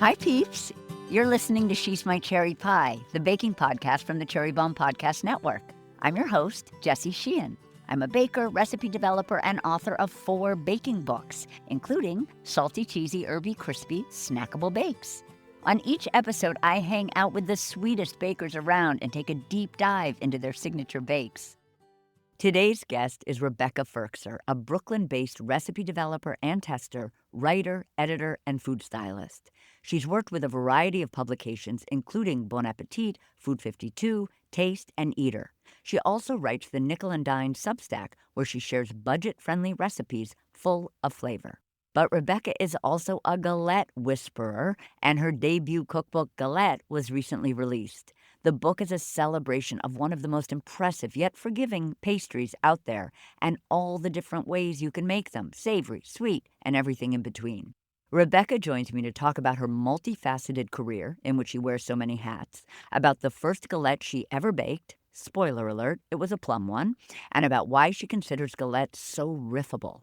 Hi, peeps. You're listening to She's My Cherry Pie, the baking podcast from the Cherry Bombe Podcast Network. I'm your host, Jessie Sheehan. I'm a baker, recipe developer, and author of 4 baking books, including Salty, Cheesy, Herby, Crispy, Snackable Bakes. On each episode, I hang out with the sweetest bakers around and take a deep dive into their signature bakes. Today's guest is Rebecca Firkser, a Brooklyn-based recipe developer and tester, writer, editor, and food stylist. She's worked with a variety of publications, including Bon Appetit, Food 52, Taste, and Eater. She also writes the Nickel and Dime Substack, where she shares budget-friendly recipes full of flavor. But Rebecca is also a Galette whisperer, and her debut cookbook, Galette, was recently released. The book is a celebration of one of the most impressive yet forgiving pastries out there, and all the different ways you can make them, savory, sweet, and everything in between. Rebecca joins me to talk about her multifaceted career, in which she wears so many hats, about the first galette she ever baked, spoiler alert, it was a plum one, and about why she considers galette so riffable.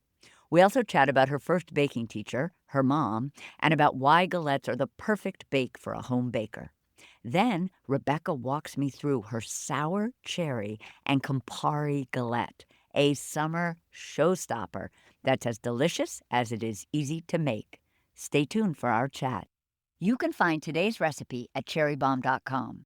We also chat about her first baking teacher, her mom, and about why galettes are the perfect bake for a home baker. Then, Rebecca walks me through her sour cherry and Campari galette, a summer showstopper that's as delicious as it is easy to make. Stay tuned for our chat. You can find today's recipe at cherrybombe.com.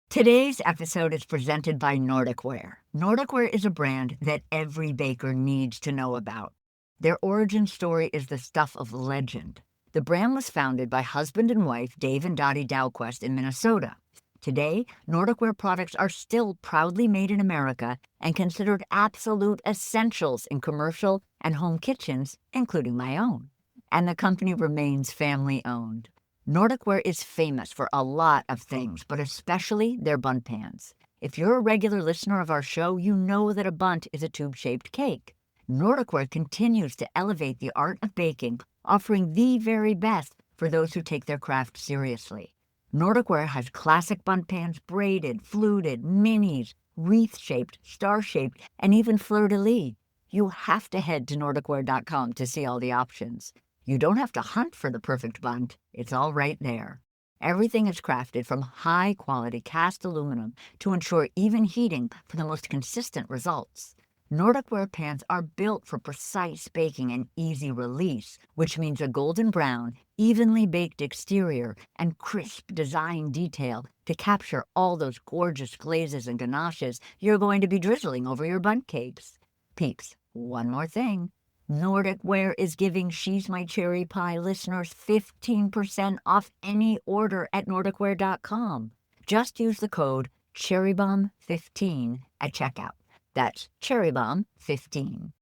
Today's episode is presented by Nordicware. Nordicware is a brand that every baker needs to know about. Their origin story is the stuff of legend. The brand was founded by husband and wife Dave and Dottie Dalquist in Minnesota. Today, Nordicware products are still proudly made in America and considered absolute essentials in commercial and home kitchens, including my own. And the company remains family-owned. Nordicware is famous for a lot of things, but especially their bundt pans. If you're a regular listener of our show, you know that a bundt is a tube-shaped cake. Nordicware continues to elevate the art of baking, offering the very best for those who take their craft seriously. Nordicware has classic bundt pans, braided, fluted, minis, wreath-shaped, star-shaped, and even fleur-de-lis. You have to head to nordicware.com to see all the options. You don't have to hunt for the perfect bundt. It's all right there. Everything is crafted from high-quality cast aluminum to ensure even heating for the most consistent results. Nordicware pans are built for precise baking and easy release, which means a golden brown, evenly baked exterior and crisp design detail to capture all those gorgeous glazes and ganaches you're going to be drizzling over your bundt cakes. Peeps, one more thing. Nordicware is giving She's My Cherry Pie listeners 15% off any order at nordicware.com. Just use the code CherryBomb15 at checkout. That's CherryBomb15.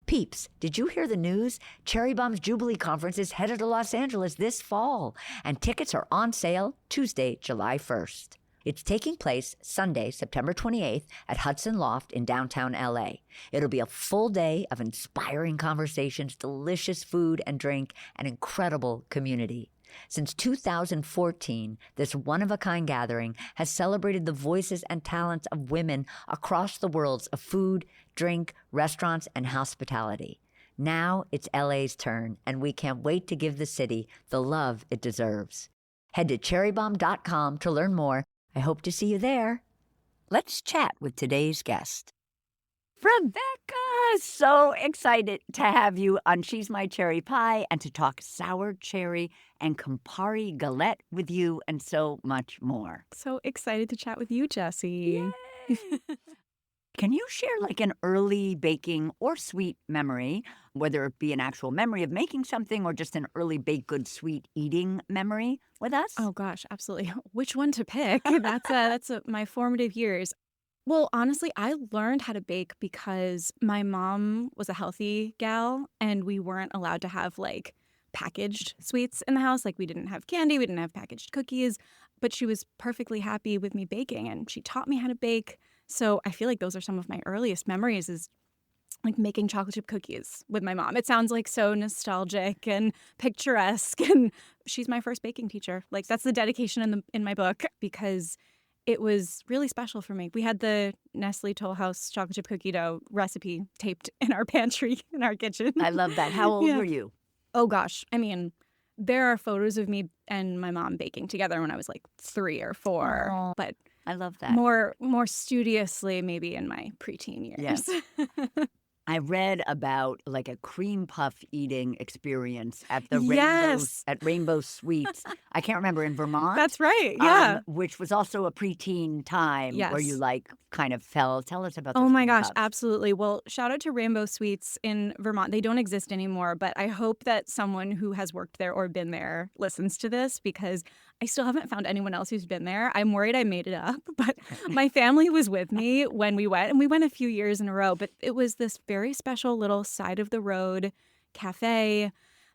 Peeps, did you hear the news? Cherry Bomb's Jubilee Conference is headed to Los Angeles this fall, and tickets are on sale Tuesday, July 1st. It's taking place Sunday, September 28th at Hudson Loft in downtown LA. It'll be a full day of inspiring conversations, delicious food and drink, and incredible community. Since 2014, this one-of-a-kind gathering has celebrated the voices and talents of women across the worlds of food, drink, restaurants, and hospitality. Now it's LA's turn, and we can't wait to give the city the love it deserves. Head to cherrybombe.com to learn more. I hope to see you there. Let's chat with today's guest. Rebecca, so excited to have you on She's My Cherry Pie and to talk sour cherry and Campari galette with you and so much more. So excited to chat with you, Jessie. Can you share like an early baking or sweet memory, whether it be an actual memory of making something or just an early baked good sweet eating memory with us? Oh gosh, absolutely. Which one to pick? That's my formative years. Well, honestly, I learned how to bake because my mom was a healthy gal and we weren't allowed to have like packaged sweets in the house. Like we didn't have candy, we didn't have packaged cookies, but she was perfectly happy with me baking and she taught me how to bake. So I feel like those are some of my earliest memories is like making chocolate chip cookies with my mom. It sounds like so nostalgic and picturesque, and she's my first baking teacher. Like that's the dedication in my book because it was really special for me. We had the Nestle Toll House chocolate chip cookie dough recipe taped in our pantry in our kitchen. I love that. How old were you? Oh gosh, I mean, There are photos of me and my mom baking together when I was like 3 or 4, Oh, but I love that. more studiously maybe in my preteen years. Yeah. I read about like a cream puff eating experience at the Yes, Rainbow Sweets. I can't remember, in Vermont, that's right. Yeah. which was also a preteen time where you Yes. like kind of fell. Tell us about Oh those my cream gosh, puffs. absolutely. Well, shout out to Rainbow Sweets in Vermont. They don't exist anymore, but I hope that someone who has worked there or been there listens to this because I still haven't found anyone else who's been there. I'm worried I made it up, but my family was with me when we went, and we went a few years in a row, but it was this very special little side of the road cafe.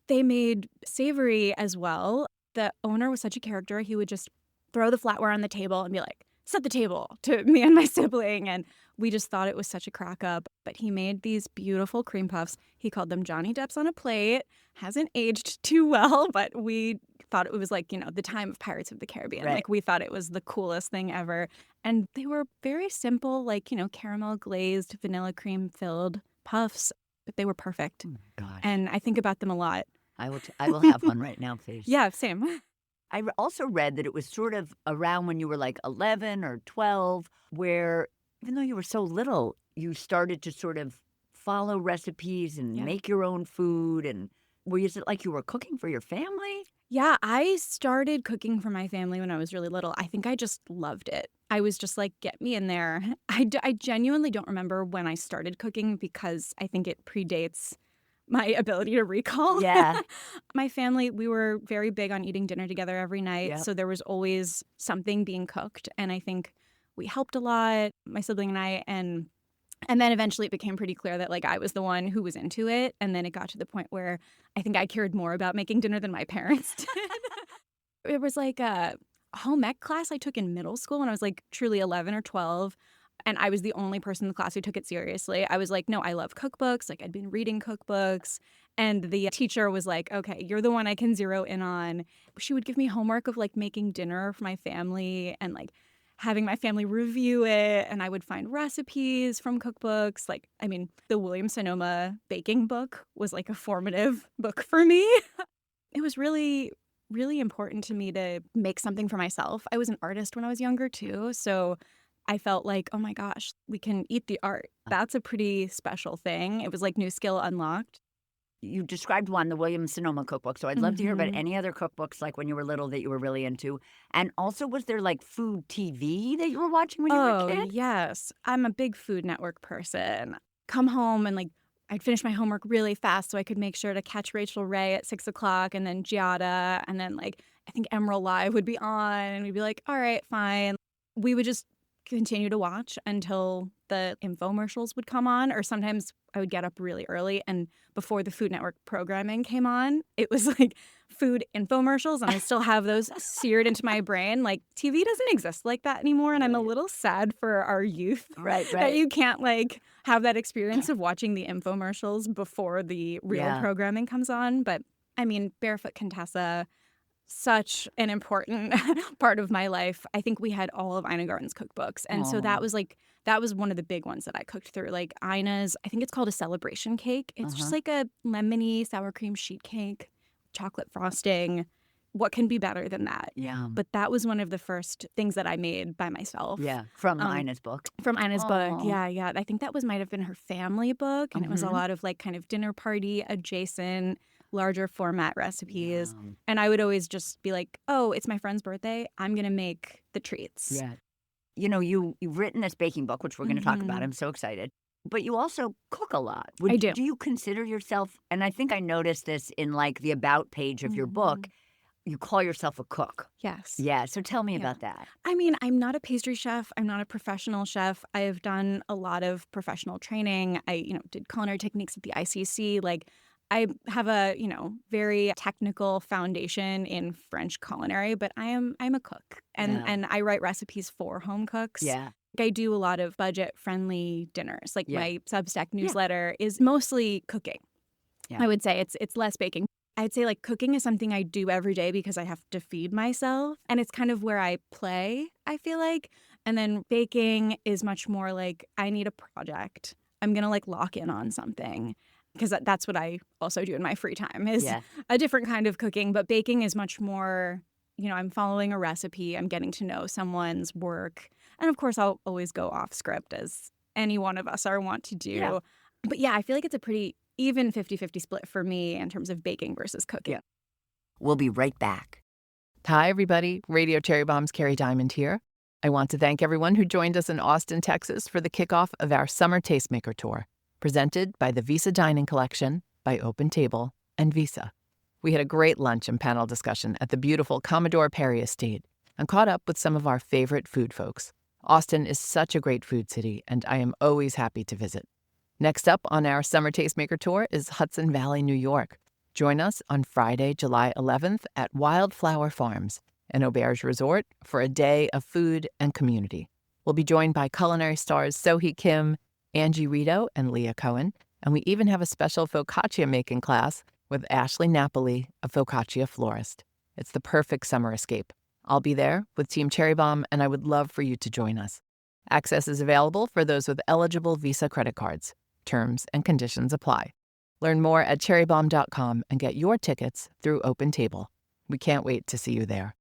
They made savory as well. The owner was such a character. He would just throw the flatware on the table and be like, set the table to me and my sibling. And we just thought it was such a crack up. But he made these beautiful cream puffs. He called them Johnny Depp's on a plate. Hasn't aged too well, but we thought it was like, the time of Pirates of the Caribbean. Right. Like we thought it was the coolest thing ever. And they were very simple, like, caramel glazed, vanilla cream filled puffs, but they were perfect. Oh my gosh. And I think about them a lot. I will have one right now, please. Yeah, same. I also read that it was sort of around when you were like 11 or 12, where even though you were so little, you started to sort of follow recipes and Yeah. make your own food. And is it like you were cooking for your family? Yeah, I started cooking for my family when I was really little. I think I just loved it. I was just like, get me in there. I genuinely don't remember when I started cooking because I think it predates my ability to recall. Yeah. My family, we were very big on eating dinner together every night. Yep. So there was always something being cooked. And I think we helped a lot, my sibling and I. And then eventually it became pretty clear that like I was the one who was into it. And then it got to the point where I think I cared more about making dinner than my parents did. It was like a home ec class I took in middle school when I was like truly 11 or 12. And I was the only person in the class who took it seriously. I was like, no, I love cookbooks. Like I'd been reading cookbooks. And the teacher was like, okay, you're the one I can zero in on. She would give me homework of like making dinner for my family and like having my family review it. And I would find recipes from cookbooks. Like, I mean, the Williams-Sonoma baking book was like a formative book for me. It was really, really important to me to make something for myself. I was an artist when I was younger too. So I felt like, oh my gosh, we can eat the art. That's a pretty special thing. It was like new skill unlocked. You described one, the Williams-Sonoma cookbook. So I'd love to hear about any other cookbooks like when you were little that you were really into. And also, was there like food TV that you were watching when you were a kid? Yes. I'm a big Food Network person. Come home and like I'd finish my homework really fast so I could make sure to catch Rachel Ray at 6 o'clock and then Giada. And then like I think Emerald Live would be on and we'd be like, all right, fine. We would just continue to watch until the infomercials would come on, or sometimes I would get up really early and before the Food Network programming came on, it was like food infomercials and I still have those seared into my brain. Like TV doesn't exist like that anymore and I'm a little sad for our youth that you can't like have that experience of watching the infomercials before the real programming comes on. But I mean, Barefoot Contessa, such an important part of my life. I think we had all of Ina Garten's cookbooks. And so that was one of the big ones that I cooked through. Like Ina's, I think it's called a celebration cake. It's just like a lemony sour cream sheet cake, chocolate frosting. What can be better than that? Yeah. But that was one of the first things that I made by myself. Yeah, from Ina's book. From Ina's book. Yeah. I think that might have been her family book. And it was a lot of like kind of dinner party adjacent, larger format recipes. Yeah. And I would always just be like, oh, it's my friend's birthday. I'm going to make the treats. Yeah. You know, you've written this baking book, which we're going to talk about. I'm so excited. But you also cook a lot. I do. Do you consider yourself, and I think I noticed this in like the about page of your book, you call yourself a cook. Yes. Yeah. So tell me about that. I mean, I'm not a pastry chef. I'm not a professional chef. I have done a lot of professional training. I, did culinary techniques at the ICC. Like, I have a, very technical foundation in French culinary, but I'm a cook and I write recipes for home cooks. Yeah. I do a lot of budget-friendly dinners. Like my Substack newsletter is mostly cooking. Yeah. I would say it's less baking. I'd say like cooking is something I do every day because I have to feed myself. And it's kind of where I play, I feel like. And then baking is much more like I need a project. I'm going to like lock in on something. because that's what I also do in my free time is Yeah. a different kind of cooking. But baking is much more, I'm following a recipe. I'm getting to know someone's work. And of course, I'll always go off script as any one of us are want to do. Yeah. But yeah, I feel like it's a pretty even 50-50 split for me in terms of baking versus cooking. Yeah. We'll be right back. Hi, everybody. Radio Cherry Bomb's Carrie Diamond here. I want to thank everyone who joined us in Austin, Texas for the kickoff of our Summer Tastemaker Tour, presented by the Visa Dining Collection, by Open Table, and Visa. We had a great lunch and panel discussion at the beautiful Commodore Perry Estate and caught up with some of our favorite food folks. Austin is such a great food city, and I am always happy to visit. Next up on our Summer Tastemaker Tour is Hudson Valley, New York. Join us on Friday, July 11th at Wildflower Farms, an auberge resort, for a day of food and community. We'll be joined by culinary stars Sohee Kim, Angie Rito, and Leah Cohen, and we even have a special focaccia making class with Ashley Napoli, a focaccia florist. It's the perfect summer escape. I'll be there with Team Cherry Bomb, and I would love for you to join us. Access is available for those with eligible Visa credit cards. Terms and conditions apply. Learn more at cherrybomb.com and get your tickets through Open Table. We can't wait to see you there.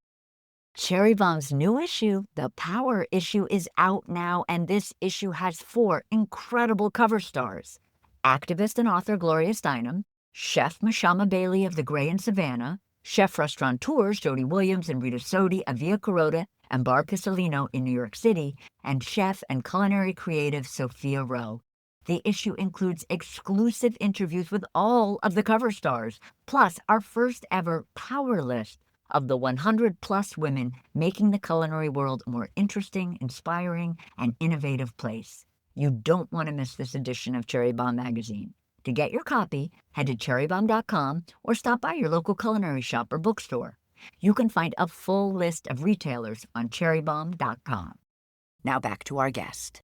Cherry Bomb's new issue, The Power Issue, is out now, and this issue has 4 incredible cover stars. Activist and author Gloria Steinem, Chef Mashama Bailey of The Gray in Savannah, Chef Restaurateurs Jody Williams and Rita Sodi of Via Carota and Bar Pistolino in New York City, and chef and culinary creative Sophia Rowe. The issue includes exclusive interviews with all of the cover stars, plus our first ever power list of the 100-plus women making the culinary world a more interesting, inspiring, and innovative place. You don't want to miss this edition of Cherry Bomb magazine. To get your copy, head to cherrybomb.com or stop by your local culinary shop or bookstore. You can find a full list of retailers on cherrybomb.com. Now back to our guest.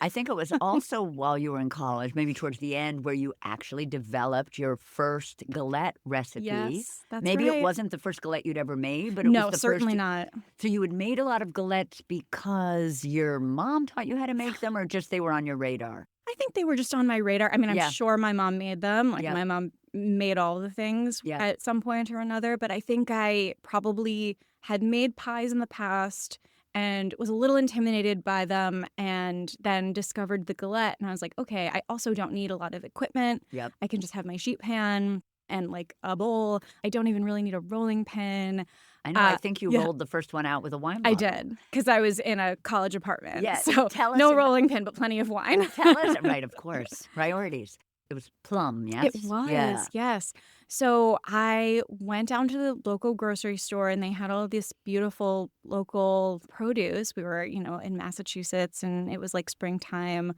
I think it was also while you were in college, maybe towards the end, where you actually developed your first galette recipe. Yes, that's Maybe right. it wasn't the first galette you'd ever made, but it No, was the certainly first. not. So you had made a lot of galettes because your mom taught you how to make them, or just they were on your radar? I think they were just on my radar. I mean, I'm Yeah. sure my mom made them. Like, Yep. my mom made all the things Yeah. at some point or another. But I think I probably had made pies in the past and was a little intimidated by them, and then discovered the galette. And I was like, okay, I also don't need a lot of equipment. Yep. I can just have my sheet pan and like a bowl. I don't even really need a rolling pin. I know. I think you yeah. rolled the first one out with a wine I bottle. did, because I was in a college apartment. Yeah, So tell us no about- rolling pin, but plenty of wine. Tell us. Right, of course. Priorities. It was plum, yes? It was, Yeah. yes. So I went down to the local grocery store, and they had all this beautiful local produce. We were, in Massachusetts, and it was like springtime.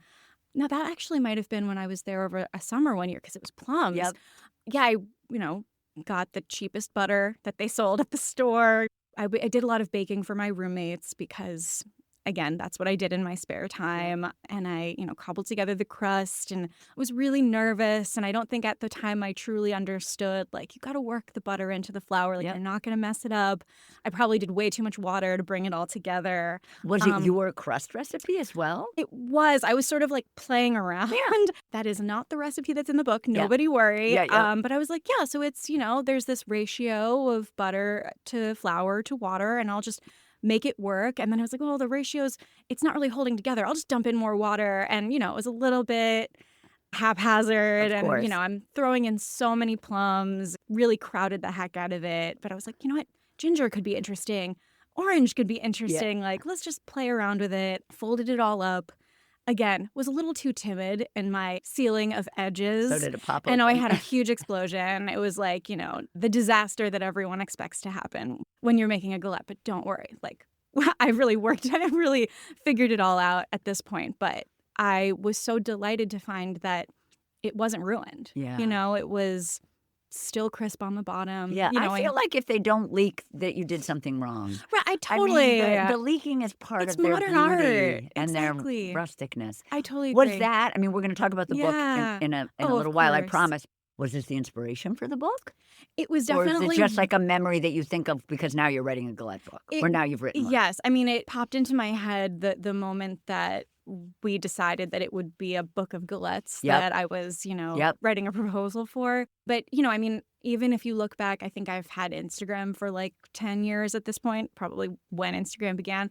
Now, that actually might have been when I was there over a summer one year, because it was plums. Yep. Yeah, I, got the cheapest butter that they sold at the store. I did a lot of baking for my roommates because, again, that's what I did in my spare time. And I, cobbled together the crust and was really nervous. And I don't think at the time I truly understood, like, you got to work the butter into the flour. Like, Yep. you're not going to mess it up. I probably did way too much water to bring it all together. Was it your crust recipe as well? It was. I was sort of like playing around. Yeah. That is not the recipe that's in the book. Nobody worry. Yeah. But I was like, yeah, so it's, there's this ratio of butter to flour to water, and I'll just make it work. And then I was like, well, the ratios, it's not really holding together. I'll just dump in more water. And, it was a little bit haphazard. Of course. And, I'm throwing in so many plums, really crowded the heck out of it. But I was like, you know what? Ginger could be interesting. Orange could be interesting. Like, let's just play around with it. Folded it all up. Again, was a little too timid in my sealing of edges. So did it pop I know I open? had a huge explosion. It was like, the disaster that everyone expects to happen when you're making a galette. But don't worry. Like, I really worked. I really figured it all out at this point. But I was so delighted to find that it wasn't ruined. Yeah. It was still crisp on the bottom. Yeah, I feel like if they don't leak, that you did something wrong. Right, I I mean, totally. the leaking is part It's of their modern beauty art. and Exactly. their rusticness. I totally agree. Was that? I mean, we're going to talk about the Yeah. book in a Oh, of little while. I course. promise. Was this the inspiration for the book? It was Or definitely. is it just like a memory that you think of because now you're writing a galette book? Or now you've written one? Yes. I mean, it popped into my head the moment that we decided that it would be a book of galettes Yep. that I was, Yep. writing a proposal for. But, I mean, even if you look back, I think I've had Instagram for like 10 years at this point, probably when Instagram began.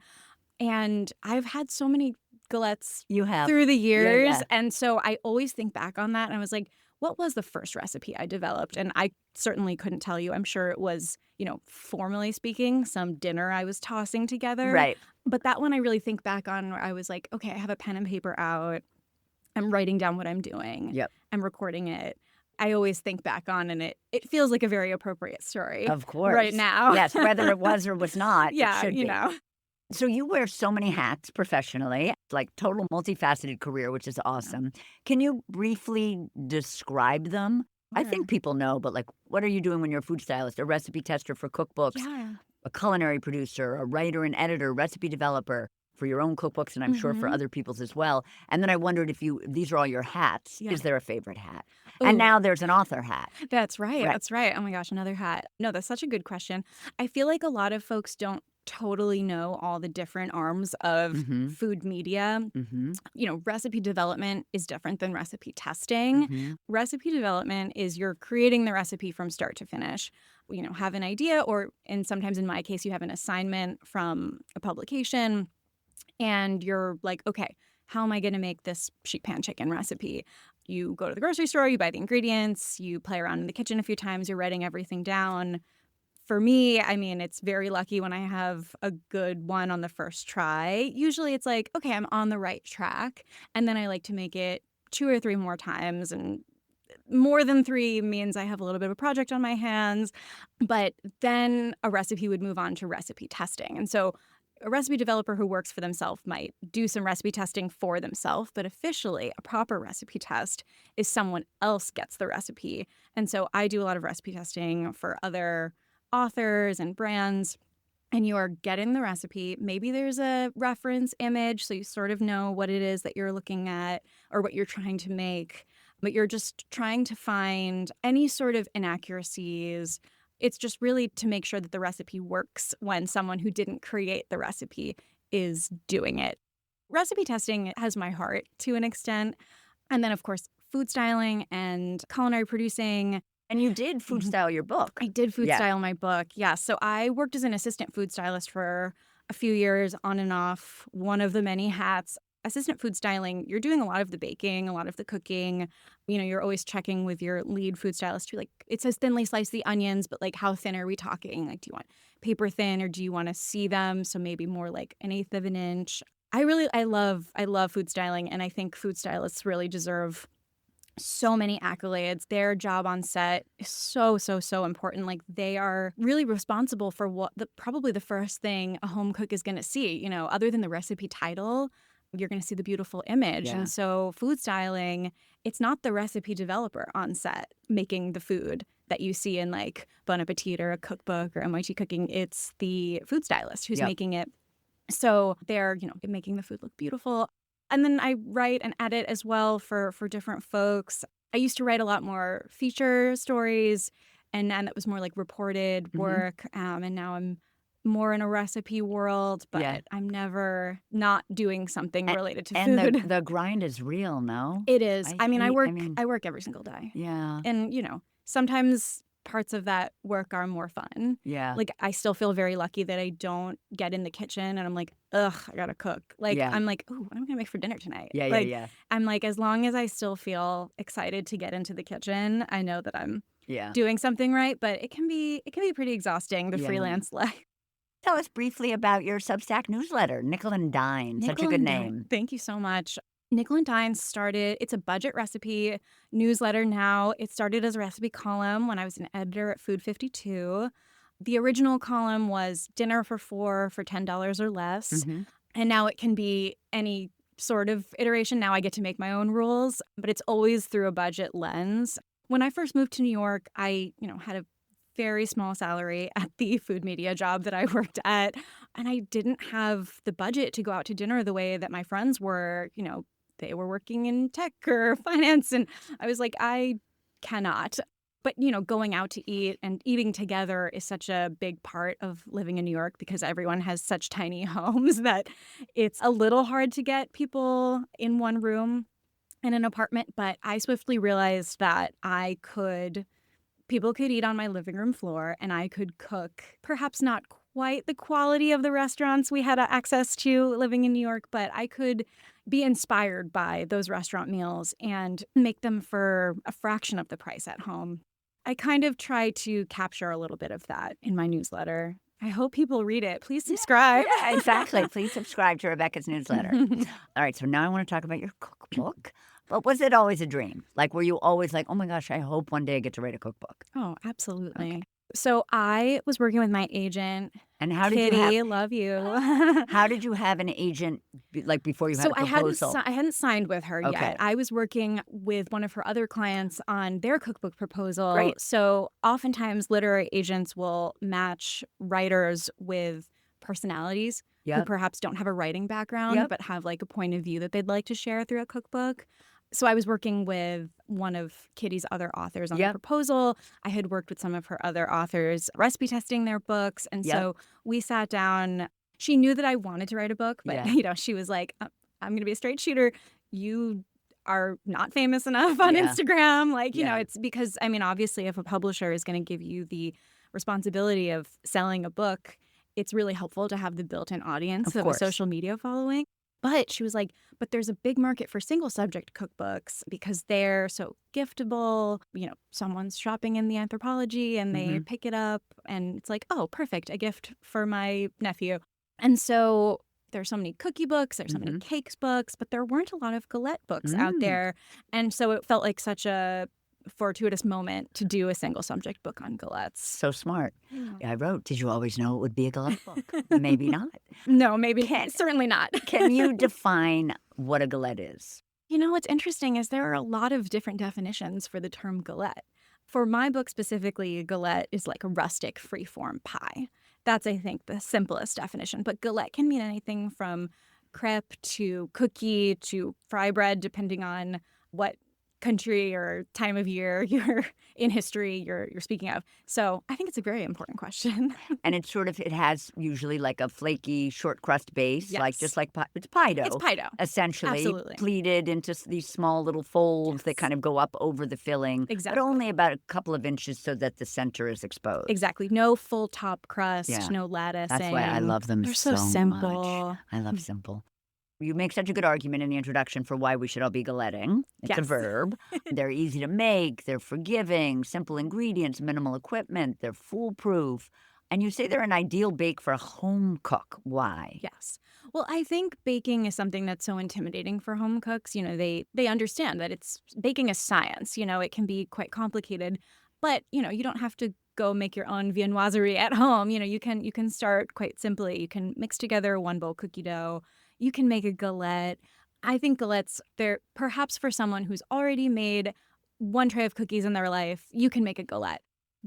And I've had so many galettes You have. through the years. Yeah. And so I always think back on that and I was like, what was the first recipe I developed? And I certainly couldn't tell you. I'm sure it was, formally speaking, some dinner I was tossing together. Right. But that one I really think back on where I was like, okay, I have a pen and paper out. I'm writing down what I'm doing. Yep. I'm recording it. I always think back on, and it feels like a very appropriate story. Of course. Right now. Yes, whether it was or was not, Yeah, it should be. So you wear so many hats professionally, like total multifaceted career, which is awesome. Can you briefly describe them? I think people know, but like, what are you doing when you're a food stylist, a recipe tester for cookbooks, Yeah. a culinary producer, a writer and editor, recipe developer for your own cookbooks, and I'm sure for other people's as well. And then I wondered if these are all your hats. Yeah. Is there a favorite hat? Ooh. And now there's an author hat. That's right. Right. That's right. Oh my gosh, another hat. No, that's such a good question. I feel like a lot of folks don't totally know all the different arms of food media. Recipe development is different than recipe testing. Recipe development is you're creating the recipe from start to finish. Have an idea, and sometimes in my case, you have an assignment from a publication, and you're like, okay, how am I going to make this sheet pan chicken recipe? You go to the grocery store, you buy the ingredients, you play around in the kitchen a few times, you're writing everything down. For me, I mean, it's very lucky when I have a good one on the first try. Usually it's like, okay, I'm on the right track. And then I like to make it 2 or 3 more times. And more than 3 means I have a little bit of a project on my hands. But then a recipe would move on to recipe testing. And so a recipe developer who works for themselves might do some recipe testing for themselves. But officially, a proper recipe test is someone else gets the recipe. And so I do a lot of recipe testing for other authors and brands, and you're getting the recipe. Maybe there's a reference image, so you sort of know what it is that you're looking at or what you're trying to make, but you're just trying to find any sort of inaccuracies. It's just really to make sure that the recipe works when someone who didn't create the recipe is doing it. Recipe testing has my heart to an extent. And then, of course, food styling and culinary producing. And you did food style your book. I did food style my book. Yeah. So I worked as an assistant food stylist for a few years on and off, one of the many hats. Assistant food styling, you're doing a lot of the baking, a lot of the cooking. You're always checking with your lead food stylist to it says thinly slice the onions, but like how thin are we talking? Like, do you want paper thin or do you want to see them? So maybe more like 1/8 of an inch. I love food styling, and I think food stylists really deserve so many accolades. Their job on set is so, so, so important. Like, they are really responsible for probably the first thing a home cook is going to see, other than the recipe title. You're going to see the beautiful image. Yeah. And so food styling, it's not the recipe developer on set making the food that you see in like Bon Appetit or a cookbook or MIT Cooking. It's the food stylist who's making it. So they're, making the food look beautiful. And then I write and edit as well for different folks. I used to write a lot more feature stories, and then that was more like reported work. And now I'm more in a recipe world, but I'm never not doing something related to food. And the grind is real, no? It is. I work every single day. Yeah. And, sometimes parts of that work are more fun. Yeah. Like, I still feel very lucky that I don't get in the kitchen and I'm like, ugh, I gotta cook. Like, I'm like, ooh, what am I gonna make for dinner tonight? Yeah. I'm like, as long as I still feel excited to get into the kitchen, I know that I'm doing something right. But it can be pretty exhausting, the freelance life. Tell us briefly about your Substack newsletter, Nickel and Dime. Such a good name. Thank you so much. Nickel and Dime it's a budget recipe newsletter now. It started as a recipe column when I was an editor at Food 52. The original column was dinner for 4 for $10 or less. And now it can be any sort of iteration. Now I get to make my own rules, but it's always through a budget lens. When I first moved to New York, I, had a very small salary at the food media job that I worked at. And I didn't have the budget to go out to dinner the way that my friends were. They were working in tech or finance. And I was like, I cannot. But, going out to eat and eating together is such a big part of living in New York because everyone has such tiny homes that it's a little hard to get people in one room in an apartment. But I swiftly realized that people could eat on my living room floor and I could cook, perhaps not quite the quality of the restaurants we had access to living in New York, but I could be inspired by those restaurant meals and make them for a fraction of the price at home. I kind of try to capture a little bit of that in my newsletter. I hope people read it. Please subscribe. Yeah, exactly. Please subscribe to Rebecca's newsletter. All right, so now I want to talk about your cookbook. But was it always a dream? Like, were you always like, oh my gosh, I hope one day I get to write a cookbook? Oh, absolutely. Okay. So I was working with my agent. And how did Kitty, love you. how did you have an agent like before you had a proposal? I hadn't signed with her Okay. yet. I was working with one of her other clients on their cookbook proposal. Great. So oftentimes literary agents will match writers with personalities who Yep. perhaps don't have a writing background Yep. but have like a point of view that they'd like to share through a cookbook. So I was working with one of Kitty's other authors on the Yep. proposal. I had worked with some of her other authors recipe testing their books. And Yep. so we sat down. She knew that I wanted to write a book, but Yeah. she was like, I'm going to be a straight shooter. You are not famous enough on Yeah. Instagram. Like, Yeah. it's because, I mean, obviously if a publisher is going to give you the responsibility of selling a book, it's really helpful to have the built-in audience Of of a course. social media following. But she was like, but there's a big market for single subject cookbooks because they're so giftable. Someone's shopping in the Anthropology and they Mhm. pick it up and it's like, oh, perfect, a gift for my nephew. And so there's so many cookie books, there's so many cakes books, but there weren't a lot of Galette books out there. And so it felt like such a fortuitous moment to do a single subject book on Galettes. So smart. Yeah. I wrote, did you always know it would be a Galette book? Maybe not. No, maybe certainly not. Can you define what a Galette is? What's interesting is there are a lot of different definitions for the term galette. For my book specifically, a galette is like a rustic freeform pie. That's, I think, the simplest definition. But galette can mean anything from crepe to cookie to fry bread, depending on what country or time of year you're in history you're speaking of. So I think it's a very important question. And it has usually like a flaky short crust base, like Yes. just like it's pie dough. It's pie dough. Essentially, Absolutely. pleated into these small little folds that Yes. kind of go up over the filling, Exactly. but only about a couple of inches so that the center is exposed. Exactly. No full top crust, Yeah. no lattice. That's why I love them They're so so simple. much. I love simple. You make such a good argument in the introduction for why we should all be galetting. It's a Yes. verb. They're easy to make. They're forgiving, simple ingredients, minimal equipment. They're foolproof. And you say they're an ideal bake for a home cook. Why? Yes. Well, I think baking is something that's so intimidating for home cooks. They understand that baking is science. It can be quite complicated, but you don't have to go make your own viennoiserie at home. You can start quite simply. You can mix together one bowl cookie dough. You can make a galette. I think galettes, they're perhaps for someone who's already made one tray of cookies in their life, you can make a galette.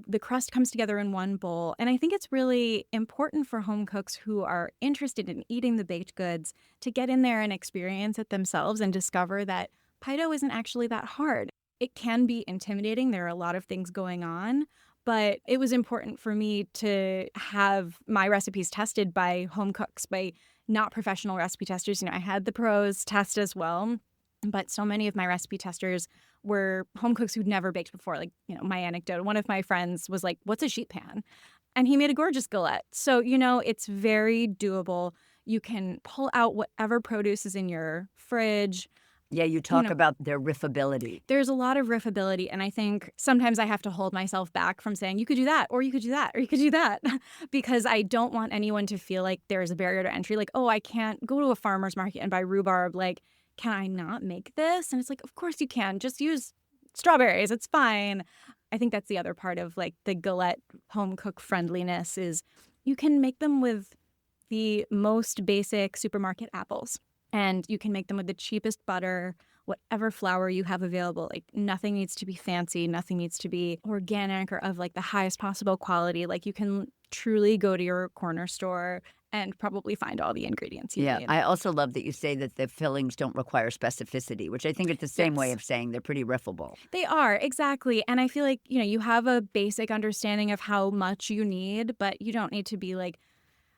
The crust comes together in one bowl. And I think it's really important for home cooks who are interested in eating the baked goods to get in there and experience it themselves and discover that pie dough isn't actually that hard. It can be intimidating. There are a lot of things going on. But it was important for me to have my recipes tested by home cooks, by not professional recipe testers. I had the pros test as well, but so many of my recipe testers were home cooks who'd never baked before. Like, my anecdote, one of my friends was like, what's a sheet pan? And he made a gorgeous galette. So, it's very doable. You can pull out whatever produce is in your fridge. Yeah, you talk about their riffability. There's a lot of riffability, and I think sometimes I have to hold myself back from saying, you could do that, or you could do that, or you could do that, because I don't want anyone to feel like there's a barrier to entry, like, oh, I can't go to a farmer's market and buy rhubarb, like, can I not make this? And it's like, of course you can, just use strawberries, it's fine. I think that's the other part of, like, the galette home cook friendliness is you can make them with the most basic supermarket apples. And you can make them with the cheapest butter, whatever flour you have available. Like, nothing needs to be fancy. Nothing needs to be organic or of like the highest possible quality. Like, you can truly go to your corner store and probably find all the ingredients you Yeah, need. I also love that you say that the fillings don't require specificity, which I think it's the same way Yes. of saying they're pretty riffable. They are, exactly. And I feel like, you have a basic understanding of how much you need, but you don't need to be like,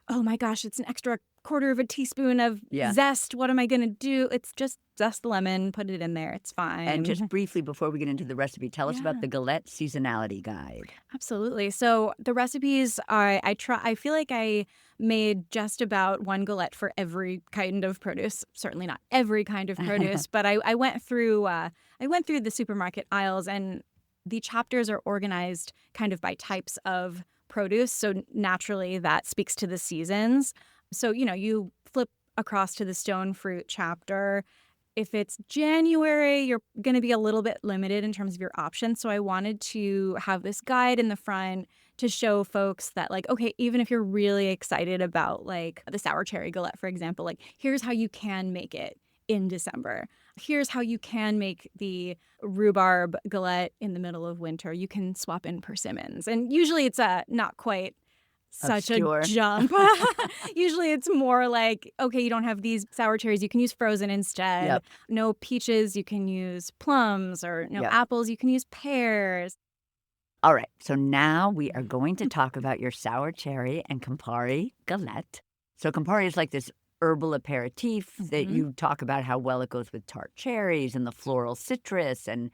oh my gosh, it's an extra quarter of a teaspoon of Yeah. zest. What am I going to do? It's just zest the lemon, put it in there. It's fine. And just briefly, before we get into the recipe, tell us about Yeah. the Galette seasonality guide. Absolutely. So the recipes I feel like I made just about one galette for every kind of produce. Certainly not every kind of produce, but I went through the supermarket aisles, and the chapters are organized kind of by types of produce. So naturally that speaks to the seasons. So, you flip across to the stone fruit chapter. If it's January, you're going to be a little bit limited in terms of your options. So I wanted to have this guide in the front to show folks that, like, okay, even if you're really excited about like the sour cherry galette, for example, like here's how you can make it in December. Here's how you can make the rhubarb galette in the middle of winter. You can swap in persimmons. And usually it's not quite such Obscure. a jump. Usually it's more like, okay, you don't have these sour cherries, you can use frozen instead. Yep. No peaches, you can use plums, or no Yep. apples, you can use pears. All right, so now we are going to talk about your sour cherry and Campari Galette. So Campari is like this herbal aperitif that you talk about how well it goes with tart cherries and the floral citrus, and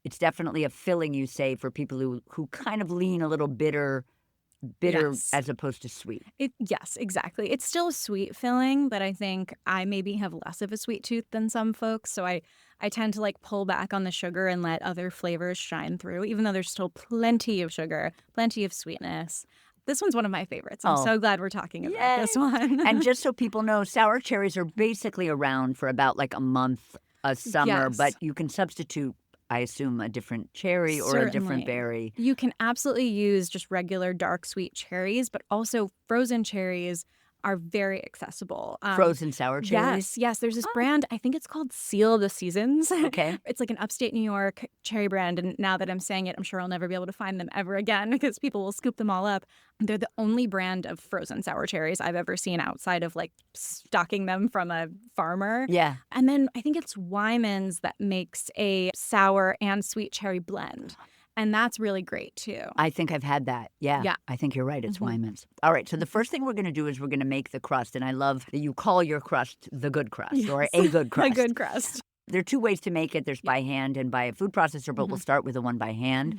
it's definitely a filling, you say, for people who kind of lean a little bitter Yes. as opposed to sweet. Yes, exactly. It's still a sweet filling, but I think I maybe have less of a sweet tooth than some folks. So I tend to like pull back on the sugar and let other flavors shine through, even though there's still plenty of sugar, plenty of sweetness. This one's one of my favorites. I'm so glad we're talking about this one. And just so people know, sour cherries are basically around for about like a month a summer, Yes. but you can substitute, I assume, a different cherry or a different Certainly. berry. You can absolutely use just regular dark sweet cherries, but also frozen cherries are very accessible. Frozen sour cherries? Yes. There's this brand, I think it's called Seal the Seasons. Okay. It's like an upstate New York cherry brand. And now that I'm saying it, I'm sure I'll never be able to find them ever again because people will scoop them all up. They're the only brand of frozen sour cherries I've ever seen outside of like stocking them from a farmer. Yeah. And then I think it's Wyman's that makes a sour and sweet cherry blend. And that's really great, too. I think I've had that. Yeah. I think you're right. It's Wyman's. All right. So the first thing we're going to do is we're going to make the crust. And I love that you call your crust the good crust or a good crust. A good crust. There are two ways to make it. There's by hand and by a food processor, but we'll start with the one by hand.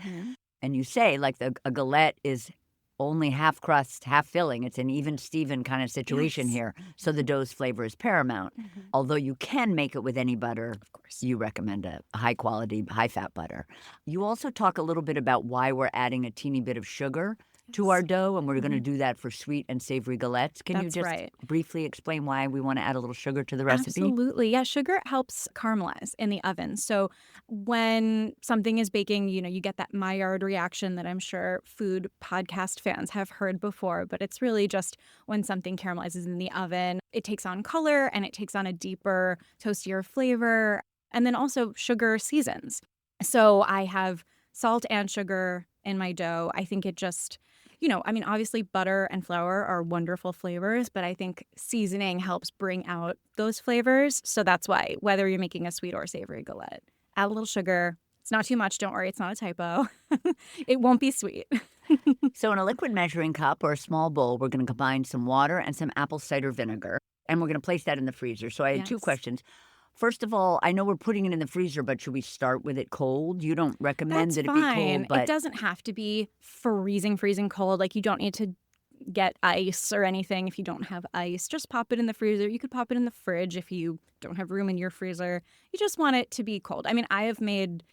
And you say, like, a galette is only half crust, half filling. It's an even Steven kind of situation here. So the dough's flavor is paramount. Although you can make it with any butter. Of course. You recommend a high quality, high fat butter. You also talk a little bit about why we're adding a teeny bit of sugar to our dough, and we're going to do that for sweet and savory galettes. Can you That's just right. briefly explain why we want to add a little sugar to the recipe? Absolutely. Yeah, sugar helps caramelize in the oven. So when something is baking, you get that Maillard reaction that I'm sure food podcast fans have heard before, but it's really just when something caramelizes in the oven, it takes on color and it takes on a deeper, toastier flavor. And then also sugar seasons. So I have salt and sugar in my dough. I think it just, obviously butter and flour are wonderful flavors, but I think seasoning helps bring out those flavors. So that's why, whether you're making a sweet or savory galette, add a little sugar. It's not too much. Don't worry. It's not a typo. It won't be sweet. So in a liquid measuring cup or a small bowl, we're going to combine some water and some apple cider vinegar, and we're going to place that in the freezer. So I had two questions. First of all, I know we're putting it in the freezer, but should we start with it cold? You don't recommend that it be cold, but It doesn't have to be freezing cold. Like, you don't need to get ice or anything if you don't have ice. Just pop it in the freezer. You could pop it in the fridge if you don't have room in your freezer. You just want it to be cold. I mean, I have made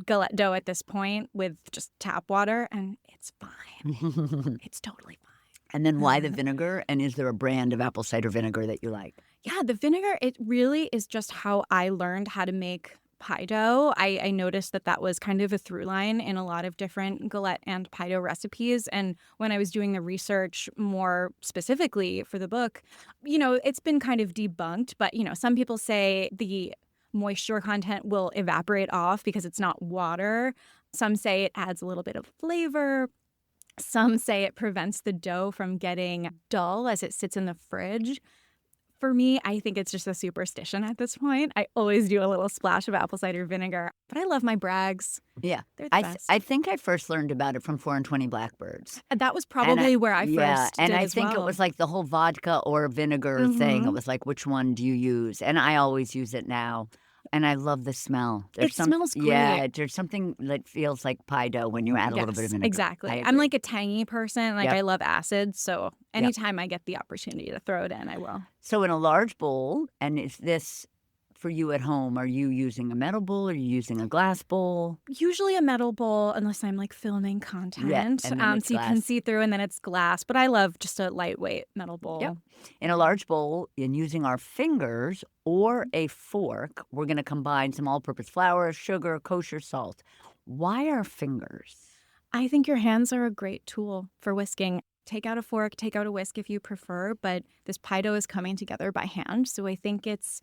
galette dough at this point with just tap water, and it's fine. It's totally fine. And then why the vinegar? And is there a brand of apple cider vinegar that you like? Yeah, the vinegar, it really is just how I learned how to make pie dough. I noticed that was kind of a through line in a lot of different galette and pie dough recipes. And when I was doing the research more specifically for the book, it's been kind of debunked. But, some people say the moisture content will evaporate off because it's not water. Some say it adds a little bit of flavor. Some say it prevents the dough from getting dull as it sits in the fridge. For me, I think it's just a superstition at this point. I always do a little splash of apple cider vinegar, but I love my Braggs. Yeah. They're the best. I think I first learned about it from 4 and 20 Blackbirds. And that was probably where I Yeah, first and did I as think well. it was like the whole vodka or vinegar thing. It was like, which one do you use? And I always use it now. And I love the smell. Smells great. Yeah, there's something that feels like pie dough when you add a little bit of vinegar. Exactly. I I'm agree. like a tangy person. Like Yep. I love acids. So anytime I get the opportunity to throw it in, I will. So in a large bowl, and is this for you at home? Are you using a metal bowl? Are you using a glass bowl? Usually a metal bowl, unless I'm like filming content. and then it's so you can glass. see through, and then it's glass. But I love just a lightweight metal bowl. Yep. In a large bowl, and using our fingers or a fork, we're going to combine some all-purpose flour, sugar, kosher salt. Why our fingers? I think your hands are a great tool for whisking. Take out a fork, take out a whisk if you prefer, but this pie dough is coming together by hand. So I think it's,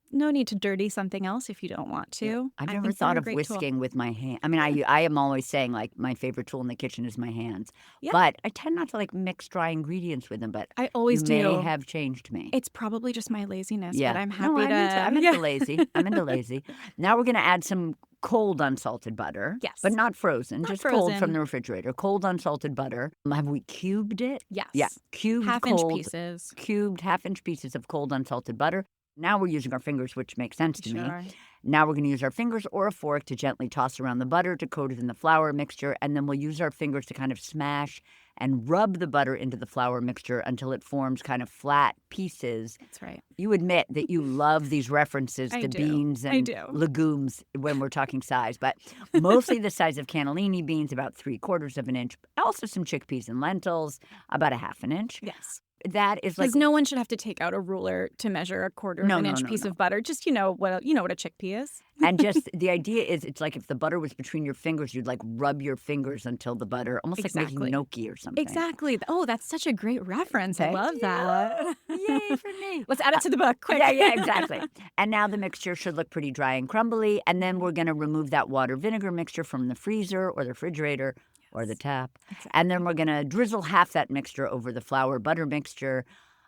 no need to dirty something else if you don't want to. I've I never think thought they're a of great whisking tool. with my hand. I mean, I am always saying like my favorite tool in the kitchen is my hands. Yeah. But I tend not to like mix dry ingredients with them, but I always you do. may have changed me. It's probably just my laziness, Yeah. but I'm happy No, to. I'm into lazy. I'm into lazy. Now we're going to add some cold unsalted butter. Yes. But not frozen, Not just cold from frozen. the refrigerator. Cold unsalted butter. Have we cubed it? Yes. Yeah. Cubed Half-inch cold, pieces. cubed half-inch pieces of cold unsalted butter. Now we're using our fingers, which makes sense to me. Sure. Now we're going to use our fingers or a fork to gently toss around the butter to coat it in the flour mixture, and then we'll use our fingers to kind of smash and rub the butter into the flour mixture until it forms kind of flat pieces. That's right. You admit that you love these references I to do. beans I and do. legumes when we're talking size, but mostly the size of cannellini beans, about 3/4 of an inch. Also some chickpeas and lentils, about a half an inch. Yes. That is like Because no one should have to take out a ruler to measure a quarter of No, an no, inch no, piece no. of butter. Just what a chickpea is. And just the idea is it's like if the butter was between your fingers, you'd like rub your fingers until the butter, almost like making Exactly. gnocchi or something. Exactly. Oh, that's such a great reference. I Thank love that. Yay for me. Let's add it to the book quick. Yeah, exactly. And now the mixture should look pretty dry and crumbly. And then we're going to remove that water vinegar mixture from the freezer or the refrigerator or the tap. Exactly. And then we're going to drizzle half that mixture over the flour butter mixture.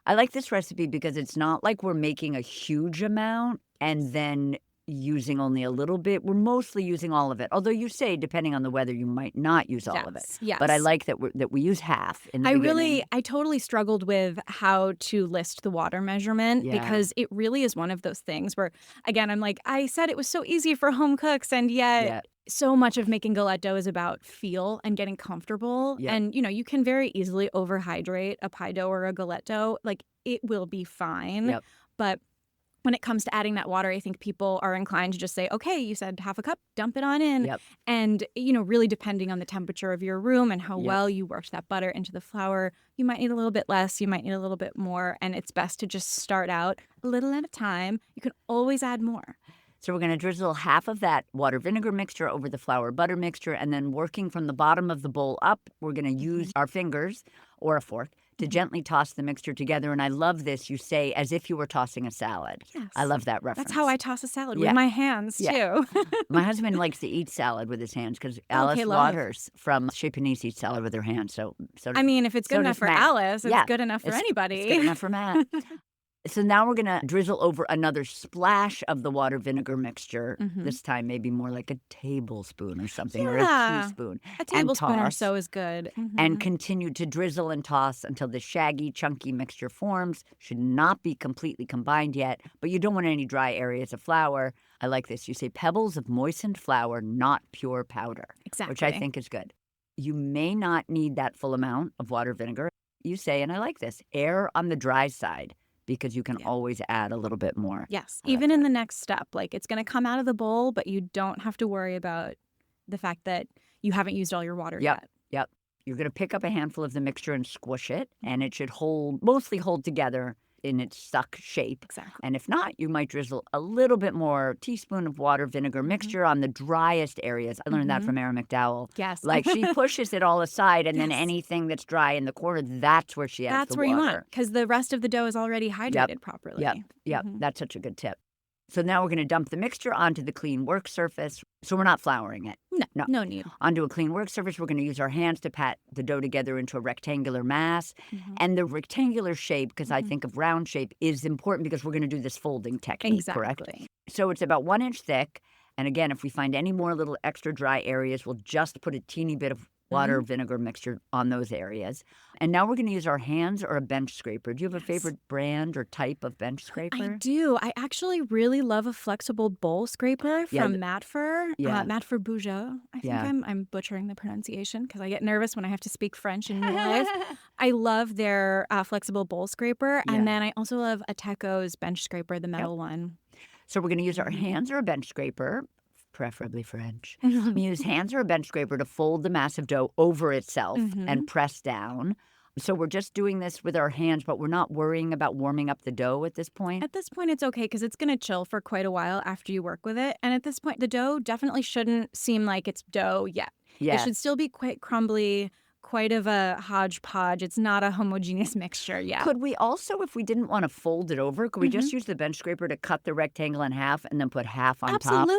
I like this recipe because it's not like we're making a huge amount and then using only a little bit. We're mostly using all of it. Although you say, depending on the weather, you might not use all of it. Yes. But I like that we use half in the beginning. I totally struggled with how to list the water measurement Yeah. because it really is one of those things where, again, I'm like, I said it was so easy for home cooks, and yet Yeah. so much of making galette dough is about feel and getting comfortable. Yeah. And, you can very easily overhydrate a pie dough or a galette dough. Like, it will be fine. Yep. But when it comes to adding that water, I think people are inclined to just say, okay, you said half a cup, dump it on in. Yep. And, really depending on the temperature of your room and how Yep. well you worked that butter into the flour, you might need a little bit less, you might need a little bit more. And it's best to just start out a little at a time. You can always add more. So we're going to drizzle half of that water vinegar mixture over the flour butter mixture, and then working from the bottom of the bowl up, we're going to use our fingers or a fork to gently toss the mixture together. And I love this. You say as if you were tossing a salad. Yes. I love that reference. That's how I toss a salad Yeah. with my hands, Yeah. too. My husband likes to eat salad with his hands because Alice Okay, love. Waters from Chez Panisse eats salad with her hands. So I mean, if it's good So enough does for Matt. Alice, it's Yeah. good enough for It's- anybody. It's good enough for Matt. So now we're going to drizzle over another splash of the water vinegar mixture. Mhm. This time maybe more like a tablespoon or something, or Yeah. a teaspoon. A tablespoon or toss. so is good. And Mhm. continue to drizzle and toss until the shaggy, chunky mixture forms. Should not be completely combined yet, but you don't want any dry areas of flour. I like this. You say pebbles of moistened flour, not pure powder, Exactly. which I think is good. You may not need that full amount of water vinegar. You say, and I like this, err on the dry side because you can Yeah. always add a little bit more. Yes. I like Even in the next step, like it's going to come out of the bowl, but you don't have to worry about the fact that you haven't used all your water Yep. yet. You're going to pick up a handful of the mixture and squish it, and it should mostly hold together in its stuck shape. Exactly. And if not, you might drizzle a little bit more teaspoon of water vinegar mixture on the driest areas. I learned that Mhm. from Erin McDowell. Yes. Like she pushes it all aside, and then Yes. anything that's dry in the corner, that's where she adds That's the where water. you want, because the rest of the dough is already hydrated properly. Yep. Mhm. That's such a good tip. So now we're going to dump the mixture onto the clean work surface. So we're not flouring it. No need. Onto a clean work surface, we're going to use our hands to pat the dough together into a rectangular mass. And the rectangular shape, because I think of round shape, is important because we're going to do this folding technique, correct? So it's about 1 inch thick. And again, if we find any more little extra dry areas, we'll just put a teeny bit of water, vinegar mixture on those areas. And now we're going to use our hands or a bench scraper. Do you have a favorite brand or type of bench scraper? I do. I actually really love a flexible bowl scraper from Matfer. Matfer Bougeot. I think I'm butchering the pronunciation because I get nervous when I have to speak French in real life. I love their flexible bowl scraper. And then I also love Ateco's bench scraper, the metal one. So we're going to use our hands or a bench scraper, preferably French. We use hands or a bench scraper to fold the mass of dough over itself and press down. So we're just doing this with our hands, but we're not worrying about warming up the dough at this point? At this point, it's okay because it's going to chill for quite a while after you work with it. And at this point, the dough definitely shouldn't seem like it's dough yet. It should still be quite crumbly, quite of a hodgepodge. It's not a homogeneous mixture yet. Could we also, if we didn't want to fold it over, could we just use the bench scraper to cut the rectangle in half and then put half on top?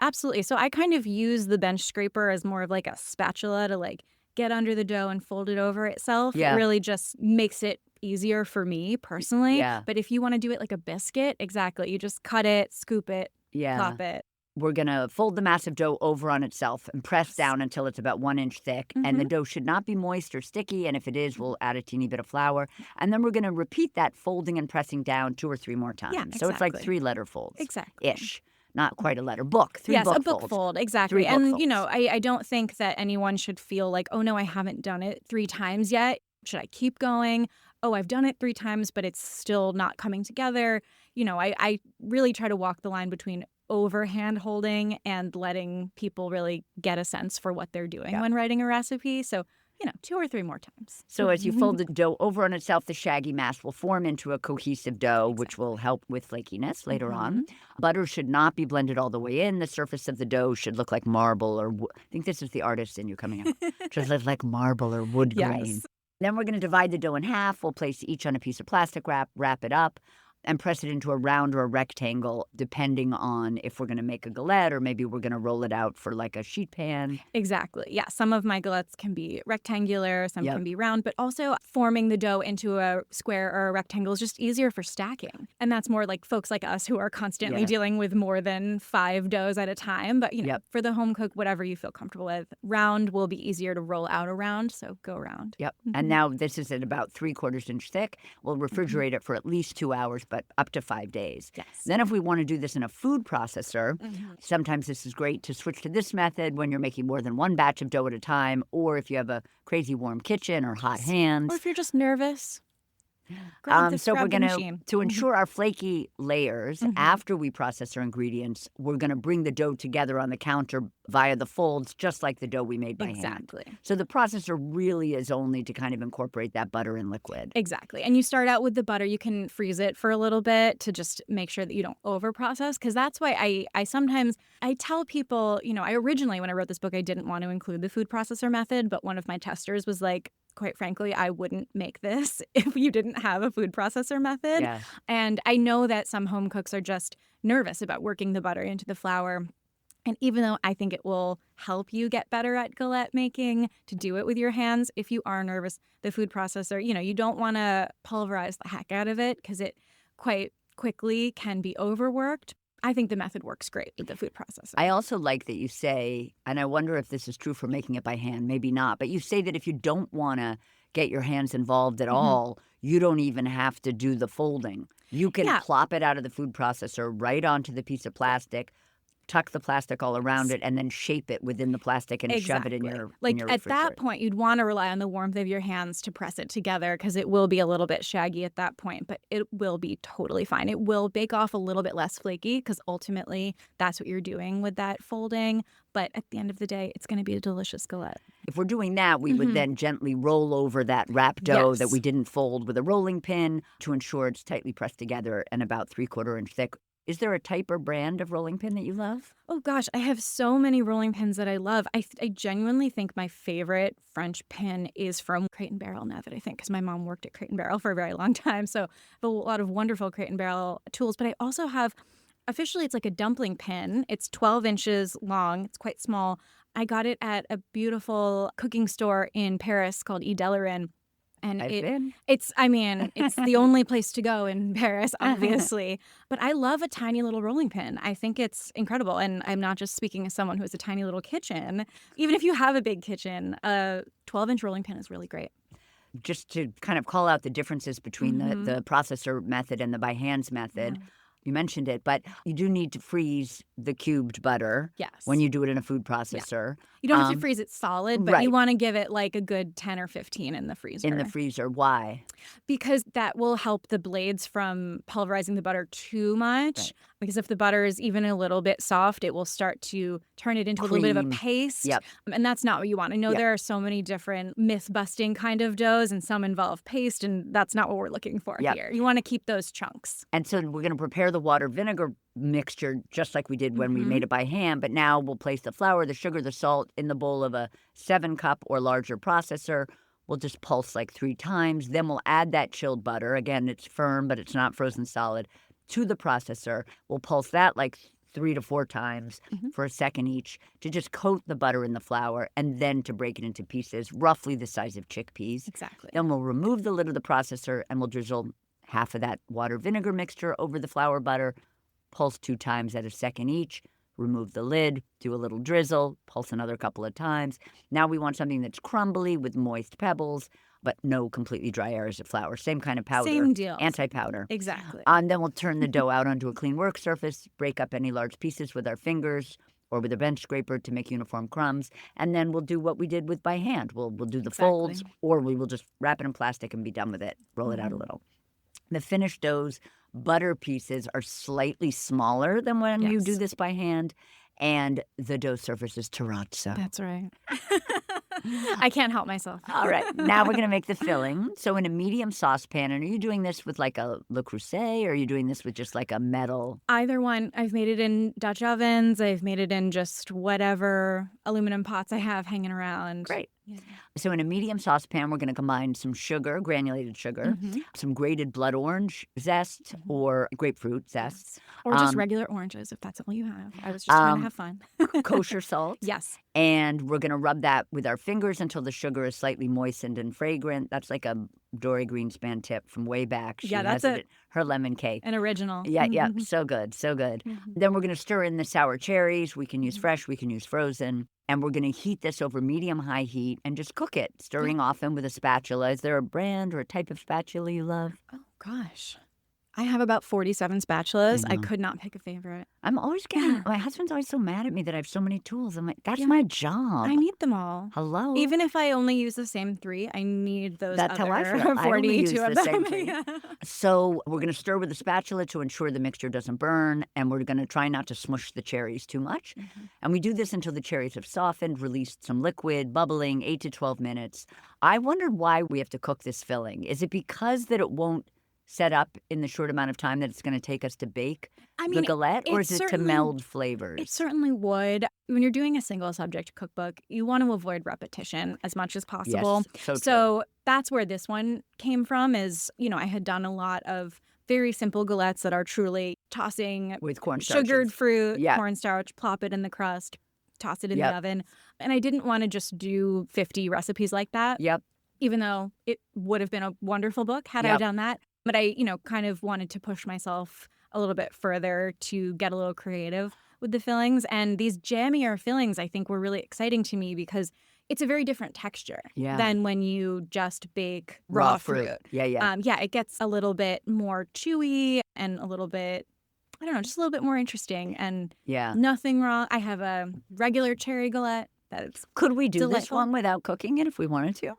Absolutely. So I kind of use the bench scraper as more of like a spatula to like get under the dough and fold it over itself. It really just makes it easier for me personally. But if you want to do it like a biscuit, exactly. You just cut it, scoop it, plop it. We're going to fold the mass of dough over on itself and press down until it's about 1 inch thick. And the dough should not be moist or sticky. And if it is, we'll add a teeny bit of flour. And then we're going to repeat that folding and pressing down 2 or 3 more times. So it's like 3-letter folds. Ish. Not quite a letter. Book. Yes, a book fold. Exactly. And, you know, I don't think that anyone should feel like, oh, no, I haven't done it 3 times yet. Should I keep going? Oh, I've done it 3 times, but it's still not coming together. You know, I really try to walk the line between overhand holding and letting people really get a sense for what they're doing when writing a recipe. So, you know, 2 or 3 more times. So as you fold the dough over on itself, the shaggy mass will form into a cohesive dough, which will help with flakiness later on. Butter should not be blended all the way in. The surface of the dough should look like marble or I think this is the artist in you coming out. Should look like marble or wood grain. Then we're going to divide the dough in half. We'll place each on a piece of plastic wrap it up, and press it into a round or a rectangle, depending on if we're going to make a galette or maybe we're going to roll it out for like a sheet pan. Exactly. Yeah. Some of my galettes can be rectangular, some can be round, but also forming the dough into a square or a rectangle is just easier for stacking. And that's more like folks like us who are constantly dealing with more than 5 doughs at a time. But, you know, for the home cook, whatever you feel comfortable with. Round will be easier to roll out around, so go round. And now this is at about 3/4 inch thick. We'll refrigerate it for at least 2 hours, but up to 5 days. Then if we want to do this in a food processor, sometimes this is great to switch to this method when you're making more than 1 batch of dough at a time, or if you have a crazy warm kitchen or hot hands. Or if you're just nervous. So we're going to ensure our flaky layers after we process our ingredients, we're going to bring the dough together on the counter via the folds, just like the dough we made by hand. So the processor really is only to kind of incorporate that butter and liquid. Exactly. And you start out with the butter. You can freeze it for a little bit to just make sure that you don't over-process, because that's why I sometimes tell people, you know, I originally, when I wrote this book, I didn't want to include the food processor method, but one of my testers was like, quite frankly, I wouldn't make this if you didn't have a food processor method. And I know that some home cooks are just nervous about working the butter into the flour. And even though I think it will help you get better at galette making, to do it with your hands, if you are nervous, the food processor, you know, you don't want to pulverize the heck out of it because it quite quickly can be overworked. I think the method works great with the food processor. I also like that you say, and I wonder if this is true for making it by hand, maybe not, but you say that if you don't want to get your hands involved at all, you don't even have to do the folding. You can plop it out of the food processor right onto the piece of plastic, tuck the plastic all around it, and then shape it within the plastic and shove it in your at that point, you'd want to rely on the warmth of your hands to press it together because it will be a little bit shaggy at that point, but it will be totally fine. It will bake off a little bit less flaky because ultimately that's what you're doing with that folding. But at the end of the day, it's going to be a delicious galette. If we're doing that, we would then gently roll over that wrap dough that we didn't fold with a rolling pin to ensure it's tightly pressed together and about 3/4 inch thick. Is there a type or brand of rolling pin that you love? Oh, gosh, I have so many rolling pins that I love. I genuinely think my favorite French pin is from Crate & Barrel now that I think, because my mom worked at Crate & Barrel for a very long time. So I have a lot of wonderful Crate & Barrel tools. But I also have Officially, it's like a dumpling pin. It's 12 inches long. It's quite small. I got it at a beautiful cooking store in Paris called Idelerin. And I've been. it's the only place to go in Paris, obviously. But I love a tiny little rolling pin. I think it's incredible. And I'm not just speaking as someone who has a tiny little kitchen. Even if you have a big kitchen, a 12-inch rolling pin is really great. Just to kind of call out the differences between the processor method and the by hands method. Yeah. You mentioned it, but you do need to freeze the cubed butter Yes. when you do it in a food processor. You don't have to freeze it solid, but right. you want to give it like a good 10 or 15 in the freezer. In the freezer. Why? Because that will help the blades from pulverizing the butter too much. Right. Because if the butter is even a little bit soft, it will start to turn it into a little bit of a Cream. paste. Yep. And that's not what you want. I know Yep. there are so many different myth-busting kind of doughs, and some involve paste, and that's not what we're looking for Yep. here. You want to keep those chunks. And so we're going to prepare the water vinegar mixture just like we did when we made it by hand. But now we'll place the flour, the sugar, the salt in the bowl of a 7-cup or larger processor. We'll just pulse like 3 times. Then we'll add that chilled butter. Again, it's firm, but it's not frozen solid. To the processor. We'll pulse that like 3 to 4 times for a second each to just coat the butter in the flour and then to break it into pieces roughly the size of chickpeas. Exactly. Then we'll remove the lid of the processor and we'll drizzle half of that water vinegar mixture over the flour butter, pulse 2 times at a second each, remove the lid, do a little drizzle, pulse another couple of times. Now we want something that's crumbly with moist pebbles, but no completely dry areas of flour. Same kind of powder. Same deal. Anti-powder. Exactly. Then we'll turn the dough out onto a clean work surface, break up any large pieces with our fingers or with a bench scraper to make uniform crumbs. And then we'll do what we did with by hand. We'll do the folds, or we will just wrap it in plastic and be done with it. Roll it out a little. The finished dough's butter pieces are slightly smaller than when you do this by hand. And the dough surface is terrazzo. That's right. I can't help myself. All right. Now we're going to make the filling. So in a medium saucepan, and are you doing this with like a Le Creuset, or are you doing this with just like a metal? Either one. I've made it in Dutch ovens. I've made it in just whatever aluminum pots I have hanging around. Great. Yeah. So in a medium saucepan, we're going to combine some sugar, granulated sugar, some grated blood orange zest or grapefruit zest. Yes. Or just regular oranges, if that's all you have. I was just trying to have fun. Kosher salt. Yes. And we're going to rub that with our fingers until the sugar is slightly moistened and fragrant. That's like a Dory Greenspan tip from way back. She that's has it, her lemon cake. An original. Yeah. So good. So good. Then we're going to stir in the sour cherries. We can use fresh. We can use frozen. And we're going to heat this over medium-high heat and just cook it, stirring often with a spatula. Is there a brand or a type of spatula you love? Oh, gosh. I have about 47 spatulas. I could not pick a favorite. I'm always getting, my husband's always so mad at me that I have so many tools. I'm like, that's my job. I need them all. Hello? Even if I only use the same 3, I need those That's other how I feel. I only use 42 of the same them. 3. Yeah. So we're going to stir with a spatula to ensure the mixture doesn't burn, and we're going to try not to smush the cherries too much. And we do this until the cherries have softened, released some liquid, bubbling, 8 to 12 minutes. I wondered why we have to cook this filling. Is it because that it won't set up in the short amount of time that it's going to take us to bake the galette, or is it to meld flavors? It certainly would. When you're doing a single subject cookbook, you want to avoid repetition as much as possible. Yes, so that's where this one came from is, I had done a lot of very simple galettes that are truly tossing with cornstarch, sugared fruit, cornstarch, plop it in the crust, toss it in the oven. And I didn't want to just do 50 recipes like that. Even though it would have been a wonderful book had I done that. But I, kind of wanted to push myself a little bit further to get a little creative with the fillings. And these jammier fillings, I think, were really exciting to me because it's a very different texture than when you just bake raw fruit. It gets a little bit more chewy and a little bit, I don't know, just a little bit more interesting. And nothing wrong. I have a regular cherry galette. Could we do delightful. this one without cooking it if we wanted to?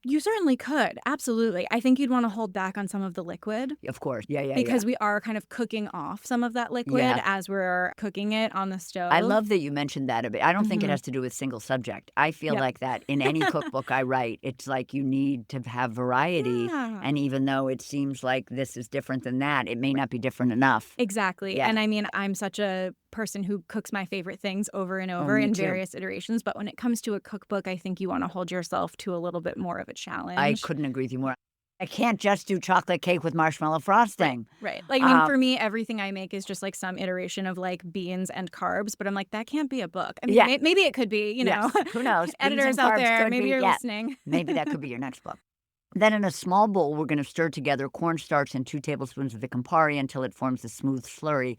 You certainly could. Absolutely. I think you'd want to hold back on some of the liquid. Of course. Because we are kind of cooking off some of that liquid as we're cooking it on the stove. I love that you mentioned that a bit. I don't think it has to do with single subject. I feel like that in any cookbook I write, it's like you need to have variety. And even though it seems like this is different than that, it may not be different enough. Exactly. And I mean, I'm such a person who cooks my favorite things over and over in various iterations. But when it comes to a cookbook, I think you want to hold yourself to a little bit more of a challenge. I couldn't agree with you more. I can't just do chocolate cake with marshmallow frosting. Right. Like, I mean, for me, everything I make is just like some iteration of like beans and carbs, but I'm like, that can't be a book. I mean, maybe it could be, you know. Yes. Who knows? Beans Editors and out carbs there, could maybe be, you're listening. Maybe that could be your next book. Then in a small bowl, we're going to stir together cornstarch and 2 tablespoons of the Campari until it forms a smooth slurry.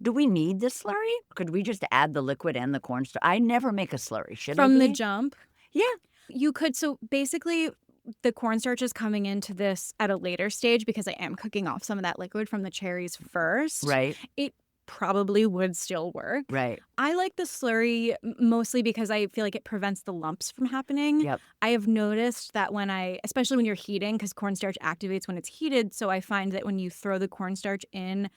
Do we need the slurry? Could we just add the liquid and the cornstarch? I never make a slurry. Should From I the be? jump? Yeah. You could. So basically, the cornstarch is coming into this at a later stage because I am cooking off some of that liquid from the cherries first. Right. It probably would still work. Right. I like the slurry mostly because I feel like it prevents the lumps from happening. Yep. I have noticed that especially when you're heating, because cornstarch activates when it's heated, so I find that when you throw the cornstarch in,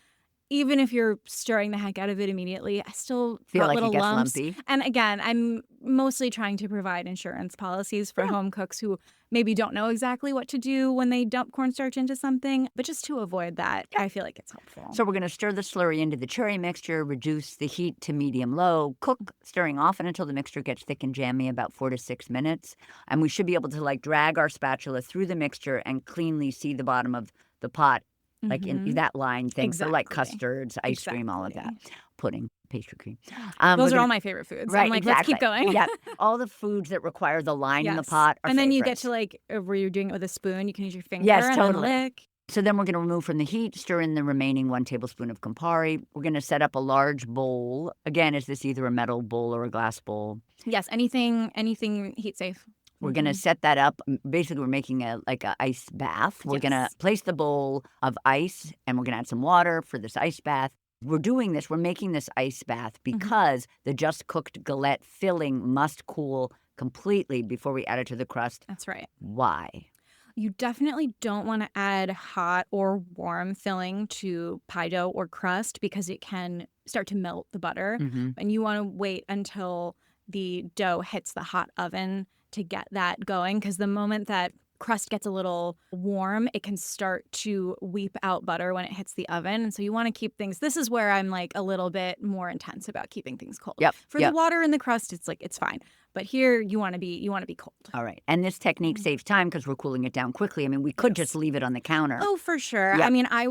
even if you're stirring the heck out of it immediately, I still Feel got like little it gets lumps. lumpy. And again, I'm mostly trying to provide insurance policies for home cooks who maybe don't know exactly what to do when they dump cornstarch into something. But just to avoid that, I feel like it's helpful. So we're going to stir the slurry into the cherry mixture, reduce the heat to medium-low, cook, stirring often until the mixture gets thick and jammy, about 4 to 6 minutes. And we should be able to like drag our spatula through the mixture and cleanly see the bottom of the pot. Like in that line thing for like custards, ice cream, all of that. Pudding, pastry cream. Those are all my favorite foods. Right, I'm like, exactly. let's keep going. Yeah, all the foods that require the line in the pot are And then you get favorites. to like where you're doing it with a spoon. You can use your finger Yes, and totally. then lick. So then we're going to remove from the heat, stir in the remaining 1 tablespoon of Campari. We're going to set up a large bowl. Again, is this either a metal bowl or a glass bowl? Yes, anything heat safe. We're going to set that up. Basically, we're making a ice bath. We're going to place the bowl of ice, and we're going to add some water for this ice bath. We're making this ice bath because the just cooked galette filling must cool completely before we add it to the crust. That's right. Why? You definitely don't want to add hot or warm filling to pie dough or crust because it can start to melt the butter. And you want to wait until the dough hits the hot oven to get that going, because the moment that crust gets a little warm, it can start to weep out butter when it hits the oven. And so you want to keep things. This is where I'm like a little bit more intense about keeping things cold. For the water in the crust, it's like it's fine. But here you want to be cold. All right. And this technique saves time because we're cooling it down quickly. I mean, we could just leave it on the counter. Oh, for sure. Yep. I mean, I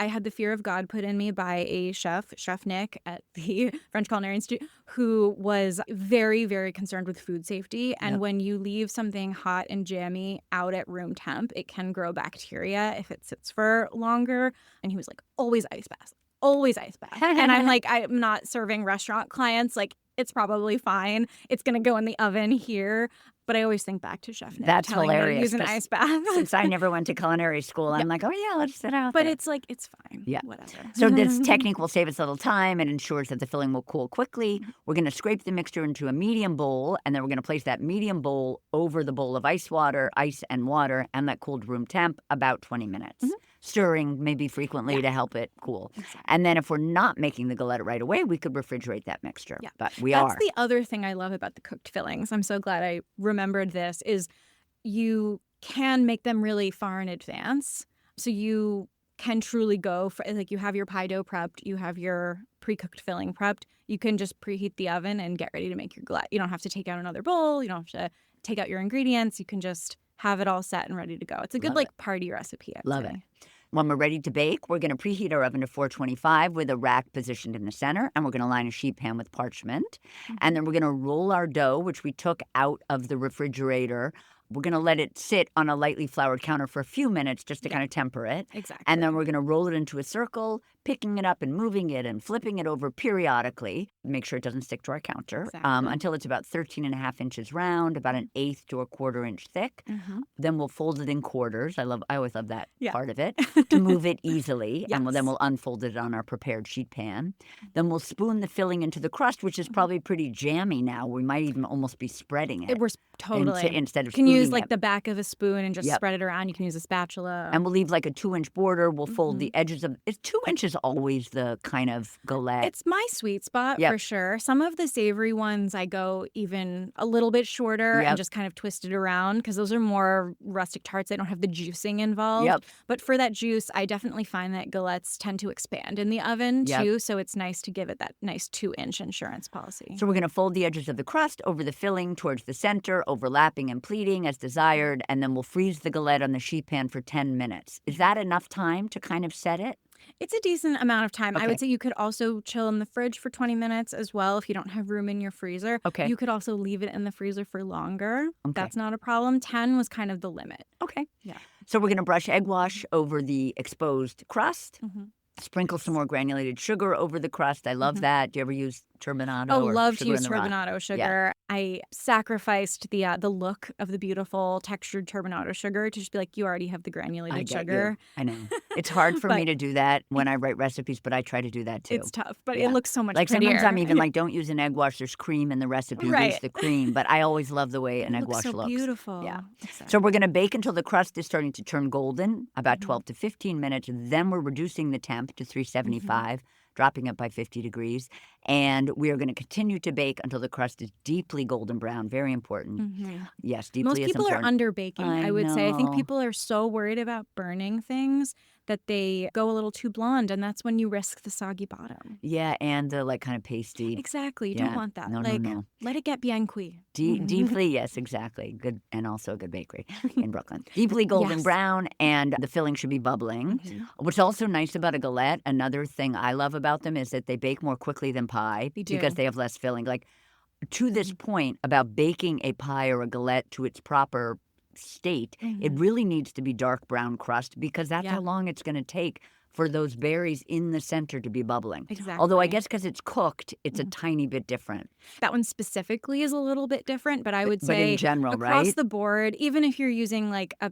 had the fear of God put in me by a Chef Nick at the French Culinary Institute, who was very, very concerned with food safety. And when you leave something hot and jammy out at room temp, it can grow bacteria if it sits for longer. And he was like, always ice bath. Always ice bath. And I'm like, I'm not serving restaurant clients. Like, it's probably fine. It's going to go in the oven here. But I always think back to Chef Nick. That's telling hilarious. Me to use an ice bath. Since I never went to culinary school, I'm like, oh, yeah, let's sit out But there. it's like, it's fine. Yeah. Whatever. So this technique will save us a little time and ensures that the filling will cool quickly. We're going to scrape the mixture into a medium bowl, and then we're going to place that medium bowl over the bowl of ice and water, and let cool to room temp about 20 minutes. Stirring maybe frequently to help it cool. Exactly. And then if we're not making the galette right away, we could refrigerate that mixture. Yeah. But we are. That's the other thing I love about the cooked fillings. I'm so glad I remembered this, is you can make them really far in advance. So you can truly go for, like, you have your pie dough prepped, you have your pre-cooked filling prepped. You can just preheat the oven and get ready to make your galette. You don't have to take out another bowl. You don't have to take out your ingredients. You can just have it all set and ready to go. It's a good party recipe. Love it. When we're ready to bake, we're going to preheat our oven to 425 with a rack positioned in the center, and we're going to line a sheet pan with parchment. And then we're going to roll our dough, which we took out of the refrigerator. We're going to let it sit on a lightly floured counter for a few minutes just to kind of temper it. Exactly. And then we're going to roll it into a circle, picking it up and moving it and flipping it over periodically. Make sure it doesn't stick to our counter until it's about 13 and a half inches round, about an eighth to a quarter inch thick. Then we'll fold it in quarters. I always love that part of it, to move it easily. And then we'll unfold it on our prepared sheet pan. Then we'll spoon the filling into the crust, which is probably pretty jammy now. We might even almost be spreading it. We're totally. Instead of you can use it. like the back of a spoon and just spread it around. You can use a spatula. And we'll leave like a 2-inch border. We'll fold the edges of it's 2 inches is always the kind of galette. It's my sweet spot Yep. for sure. Some of the savory ones I go even a little bit shorter Yep. and just kind of twist it around because those are more rustic tarts. They don't have the juicing involved. Yep. But for that juice, I definitely find that galettes tend to expand in the oven Yep. too. So it's nice to give it that nice 2-inch insurance policy. So we're going to fold the edges of the crust over the filling towards the center, overlapping and pleating as desired, and then we'll freeze the galette on the sheet pan for 10 minutes. Is that enough time to kind of set it? It's a decent amount of time. I Okay. would say you could also chill in the fridge for 20 minutes as well if you don't have room in your freezer. Okay. You could also leave it in the freezer for longer. Okay. That's not a problem. 10 was kind of the limit. Okay. Yeah. So we're going to brush egg wash over the exposed crust. Mm-hmm. Sprinkle some more granulated sugar over the crust. I love that. Do you ever use turbinado? Oh, or love to sugar use in the rock? turbinado sugar. I sacrificed the look of the beautiful textured turbinado sugar to just be like, you already have the I granulated get sugar. you. I know. It's hard for me But- to do that when I write recipes, but I try to do that too. It's tough, but Yeah. it looks so much Like prettier. sometimes I'm even like, don't use an egg wash. There's cream in the recipe. Use Right. the cream. But I always love the way an It egg looks wash so looks. beautiful. Yeah. Exactly. So we're going to bake until the crust is starting to turn golden, about Mhm. 12 to 15 minutes. Then we're reducing the temp to 375, dropping it by 50 degrees. And we are going to continue to bake until the crust is deeply golden brown. Very important. Mhm. Yes, deeply Most is people are important. under baking, I I would say. I think know. people are so worried about burning things that they go a little too blonde, and that's when you risk the soggy bottom. Yeah, and the like kind of pasty. Exactly. You Yeah. don't want that. No, like, no. let it get bien cuit. Deeply, yes, exactly. Good, and also a good bakery in Brooklyn. Deeply golden Yes. brown, and the filling should be bubbling. Mhm. What's also nice about a galette, another thing I love about them is that they bake more quickly than pie They do. because they have less filling. Like to this point about baking a pie or a galette to its proper state, it Mhm. really needs to be dark brown crust because that's Yeah. how long it's going to take for those berries in the center to be bubbling. Exactly. Although I guess because it's cooked, it's a Mhm. tiny bit different. That one specifically is a little bit different, but I would But say in general, across right? the board, even if you're using like a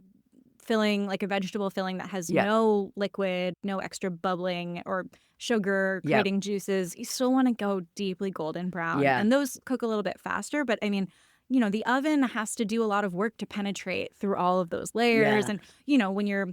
filling, like a vegetable filling that has Yeah. no liquid, no extra bubbling or sugar Yeah. creating juices, you still want to go deeply golden brown. Yeah. And those cook a little bit faster, but I mean, the oven has to do a lot of work to penetrate through all of those layers. Yeah. And, when you're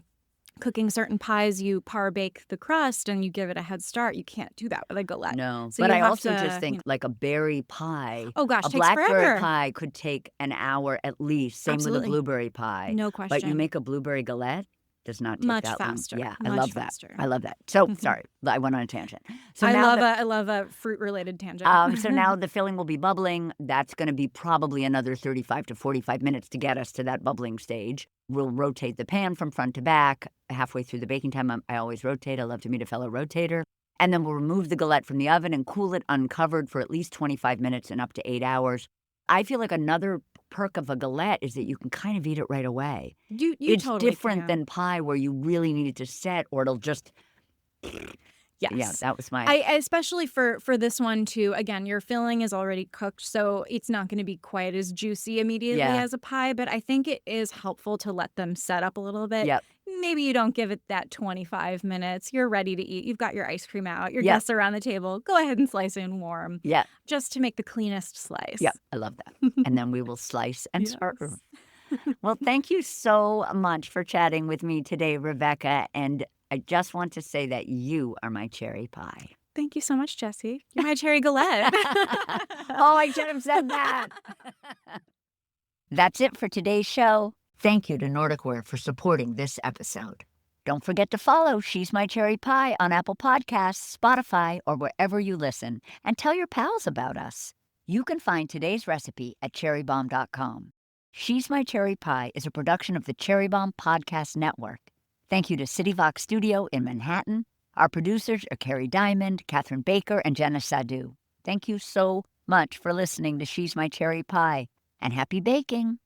cooking certain pies, you par bake the crust and you give it a head start. You can't do that with a galette. No, So but you I have also to, just think like a berry pie, Oh gosh, a takes blackberry forever. pie could take an hour at least. Same with Absolutely. a blueberry pie. No But you question. make a blueberry galette, does not take Much that faster. long. Yeah, I Much love faster. that. I love that. So Mhm. sorry, I went on a tangent. So I now love a fruit related tangent. so now the filling will be bubbling. That's going to be probably another 35 to 45 minutes to get us to that bubbling stage. We'll rotate the pan from front to back. Halfway through the baking time, I always rotate. I love to meet a fellow rotator. And then we'll remove the galette from the oven and cool it uncovered for at least 25 minutes and up to 8 hours. I feel like another perk of a galette is that you can kind of eat it right away. you It's totally different can. than pie where you really need it to set or it'll just... Yes. Yeah, that was my... I especially for this one too. Again, your filling is already cooked, so it's not going to be quite as juicy immediately Yeah. as a pie. But I think it is helpful to let them set up a little bit. Yep. Maybe you don't give it that 25 minutes. You're ready to eat. You've got your ice cream out. Your Yep. guests around the table. Go ahead and slice in warm, Yeah, just to make the cleanest slice. yeah, I love that. And then we will slice and serve. Yes. Well, thank you so much for chatting with me today, Rebecca. And I just want to say that you are my cherry pie. Thank you so much, Jessie. You're my cherry galette. Oh, I should have said that. That's it for today's show. Thank you to Nordicware for supporting this episode. Don't forget to follow She's My Cherry Pie on Apple Podcasts, Spotify, or wherever you listen, and tell your pals about us. You can find today's recipe at cherrybomb.com. She's My Cherry Pie is a production of the Cherry Bombe Podcast Network. Thank you to CityVox Studio in Manhattan. Our producers are Carrie Diamond, Catherine Baker, and Jenna Sadu. Thank you so much for listening to She's My Cherry Pie, and happy baking!